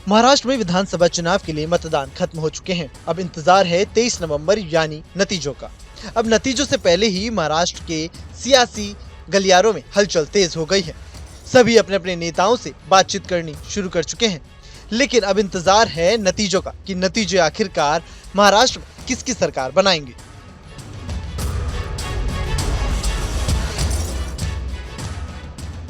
महाराष्ट्र में विधानसभा चुनाव के लिए मतदान खत्म हो चुके हैं। अब इंतजार है 23 नवंबर यानी नतीजों का। अब नतीजों से पहले ही महाराष्ट्र के सियासी गलियारों में हलचल तेज हो गई है। सभी अपने अपने नेताओं से बातचीत करनी शुरू कर चुके हैं। लेकिन अब इंतजार है नतीजों का कि नतीजे आखिरकार महाराष्ट्र में किसकी सरकार बनाएंगे।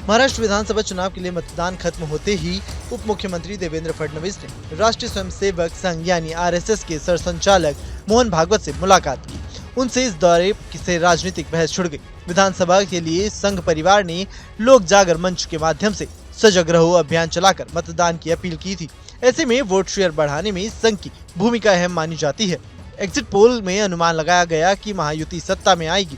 महाराष्ट्र विधानसभा चुनाव के लिए मतदान खत्म होते ही उप मुख्यमंत्री देवेंद्र फडणवीस ने राष्ट्रीय स्वयंसेवक संघ यानी आरएसएस के सरसंचालक मोहन भागवत से मुलाकात की। उनसे इस दौरे से राजनीतिक बहस छिड़ गई। विधानसभा के लिए संघ परिवार ने लोक जागर मंच के माध्यम से सजग रहो अभियान चलाकर मतदान की अपील की थी। ऐसे में वोट शेयर बढ़ाने में संघ की भूमिका अहम मानी जाती है। एग्जिट पोल में अनुमान लगाया गया कि महायुति सत्ता में आएगी।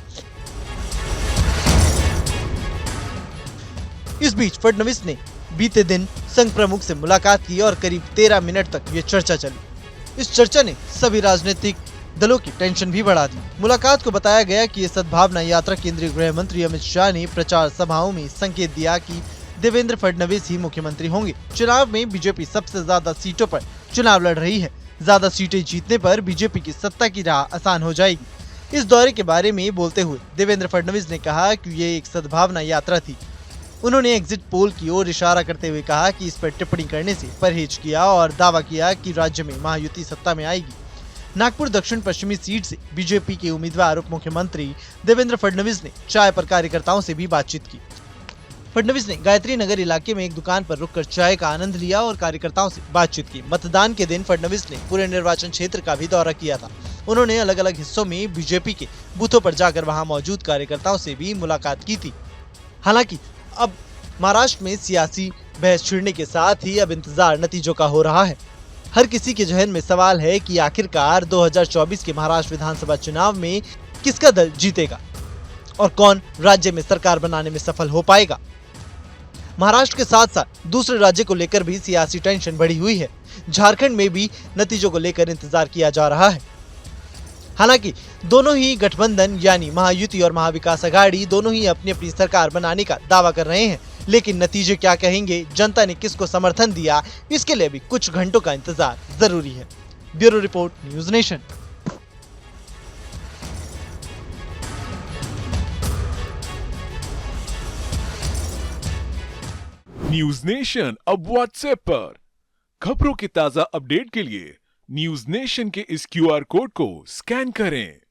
इस बीच फडणवीस ने बीते दिन संघ प्रमुख से मुलाकात की और करीब 13 मिनट तक ये चर्चा चली। इस चर्चा ने सभी राजनीतिक दलों की टेंशन भी बढ़ा दी। मुलाकात को बताया गया कि ये सद्भावना यात्रा केंद्रीय गृह मंत्री अमित शाह ने प्रचार सभाओं में संकेत दिया कि देवेंद्र फडणवीस ही मुख्यमंत्री होंगे। चुनाव में बीजेपी सबसे ज्यादा सीटों पर चुनाव लड़ रही है। ज्यादा सीटें जीतने पर बीजेपी की सत्ता की राह आसान हो जाएगी। इस दौरे के बारे में बोलते हुए देवेंद्र फडणवीस ने कहा कि ये एक सद्भावना यात्रा थी। उन्होंने एग्जिट पोल की ओर इशारा करते हुए कहा कि इस पर टिप्पणी करने से परहेज किया और दावा किया कि राज्य में महायुति सत्ता में आएगी। नागपुर दक्षिण पश्चिमी सीट से बीजेपी के उम्मीदवार उप मुख्यमंत्री देवेंद्र फडणवीस ने चाय पर कार्यकर्ताओं से भी बातचीत की। फडणवीस ने गायत्री नगर इलाके में एक दुकान पर रुककर चाय का आनंद लिया और कार्यकर्ताओं से बातचीत की। मतदान के दिन फडणवीस ने पूरे निर्वाचन क्षेत्र का भी दौरा किया था। उन्होंने अलग अलग हिस्सों में बीजेपी के बूथों पर जाकर वहां मौजूद कार्यकर्ताओं से भी मुलाकात की थी। हालांकि अब महाराष्ट्र में सियासी बहस छिड़ने के साथ ही अब इंतजार नतीजों का हो रहा है। हर किसी के जहन में सवाल है कि आखिरकार 2024 के महाराष्ट्र विधानसभा चुनाव में किसका दल जीतेगा और कौन राज्य में सरकार बनाने में सफल हो पाएगा। महाराष्ट्र के साथ साथ दूसरे राज्य को लेकर भी सियासी टेंशन बढ़ी हुई है। झारखंड में भी नतीजों को लेकर इंतजार किया जा रहा है। हालांकि दोनों ही गठबंधन यानी महायुति और महाविकास आघाड़ी दोनों ही अपनी अपनी सरकार बनाने का दावा कर रहे हैं। लेकिन नतीजे क्या कहेंगे, जनता ने किसको समर्थन दिया, इसके लिए भी कुछ घंटों का इंतजार जरूरी है। Bureau report, news nation. News nation अब व्हाट्सएप पर खबरों के ताजा अपडेट के लिए न्यूज नेशन के इस क्यूआर कोड को स्कैन करें।